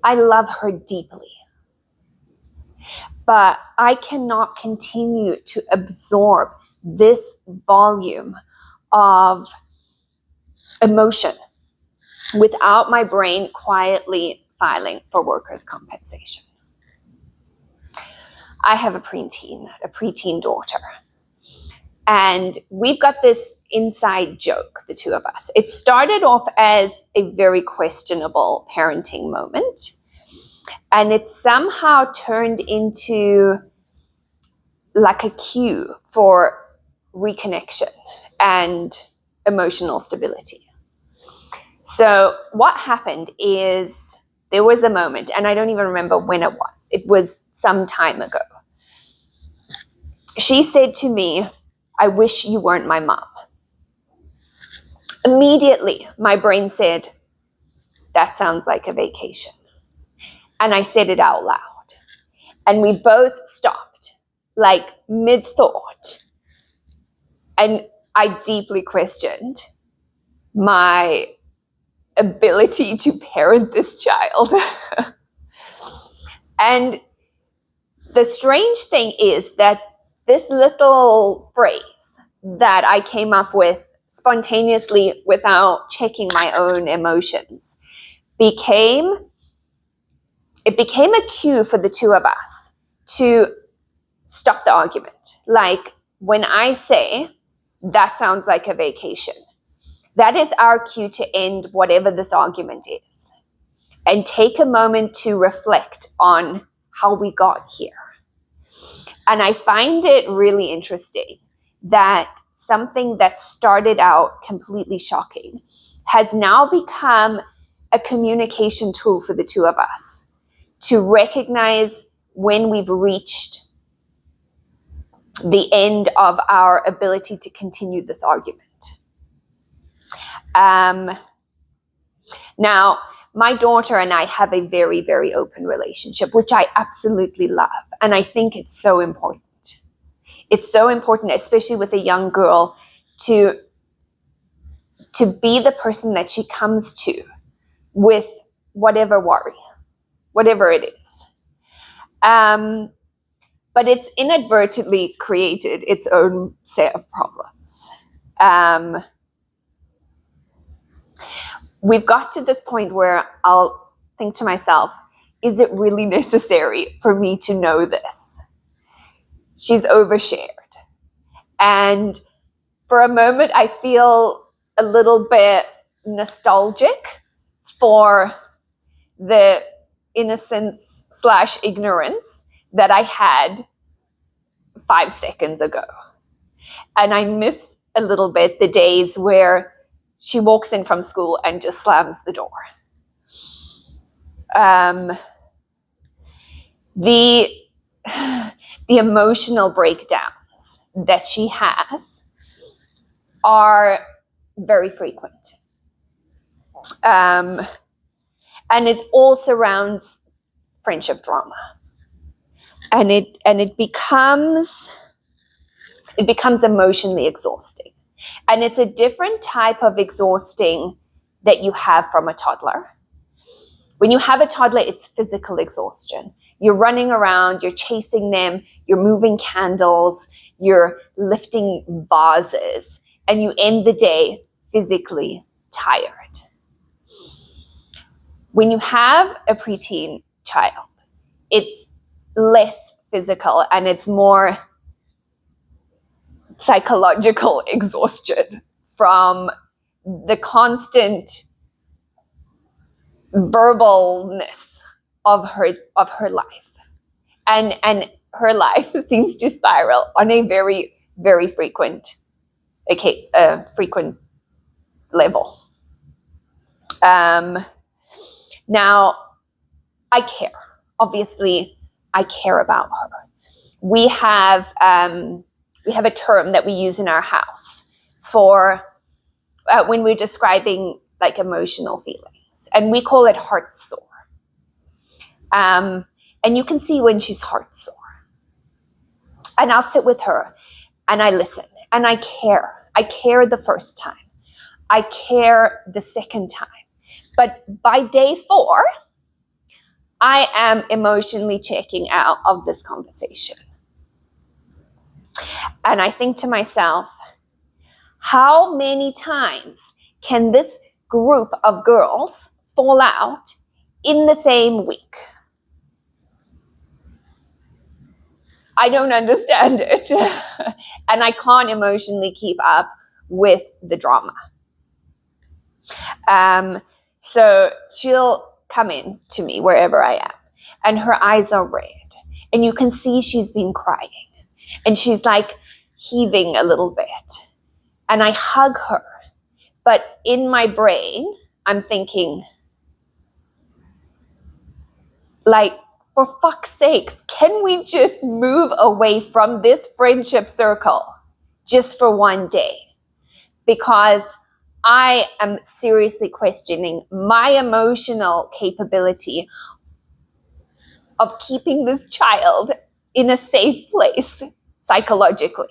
I love her deeply, but I cannot continue to absorb this volume of emotion without my brain quietly filing for workers' compensation. I have a preteen daughter. And we've got this inside joke, the two of us. It started off as a very questionable parenting moment. And it somehow turned into like a cue for reconnection and emotional stability. So what happened is there was a moment, and I don't even remember when it was. It was some time ago. She said to me, "I wish you weren't my mom." Immediately, my brain said, "That sounds like a vacation." And I said it out loud. And we both stopped, like mid-thought. And I deeply questioned my ability to parent this child. And the strange thing is that this little phrase that I came up with spontaneously without checking my own emotions became a cue for the two of us to stop the argument. Like when I say, "That sounds like a vacation," that is our cue to end whatever this argument is and take a moment to reflect on how we got here. And I find it really interesting that something that started out completely shocking has now become a communication tool for the two of us to recognize when we've reached the end of our ability to continue this argument. Now, my daughter and I have a very, very open relationship, which I absolutely love. And I think it's so important. It's so important, especially with a young girl, to be the person that she comes to with whatever worry, whatever it is. But it's inadvertently created its own set of problems. We've got to this point where I'll think to myself, is it really necessary for me to know this? She's overshared. And for a moment, I feel a little bit nostalgic for the innocence / ignorance that I had 5 seconds ago. And I miss a little bit the days where she walks in from school and just slams the door. The emotional breakdowns that she has are very frequent. And it all surrounds friendship drama. And it becomes emotionally exhausting. And it's a different type of exhausting that you have from a toddler. When you have a toddler, it's physical exhaustion. You're running around, you're chasing them, you're moving candles, you're lifting vases, and you end the day physically tired. When you have a preteen child, it's less physical and it's more psychological exhaustion from the constant verbalness of her life. And her life seems to spiral on a very, very frequent level. Now, I care. Obviously, I care about her. We have a term that we use in our house for when we're describing like emotional feelings, and we call it heart sore. And you can see when she's heart sore. And I'll sit with her and I listen and I care. I care the first time. I care the second time. But by day 4, I am emotionally checking out of this conversation. And I think to myself, how many times can this group of girls fall out in the same week? I don't understand it. And I can't emotionally keep up with the drama. So she'll come in to me wherever I am, and her eyes are red. And you can see she's been crying. And she's like heaving a little bit. And I hug her. But in my brain, I'm thinking, like, for fuck's sake, can we just move away from this friendship circle just for one day? Because I am seriously questioning my emotional capability of keeping this child in a safe place psychologically.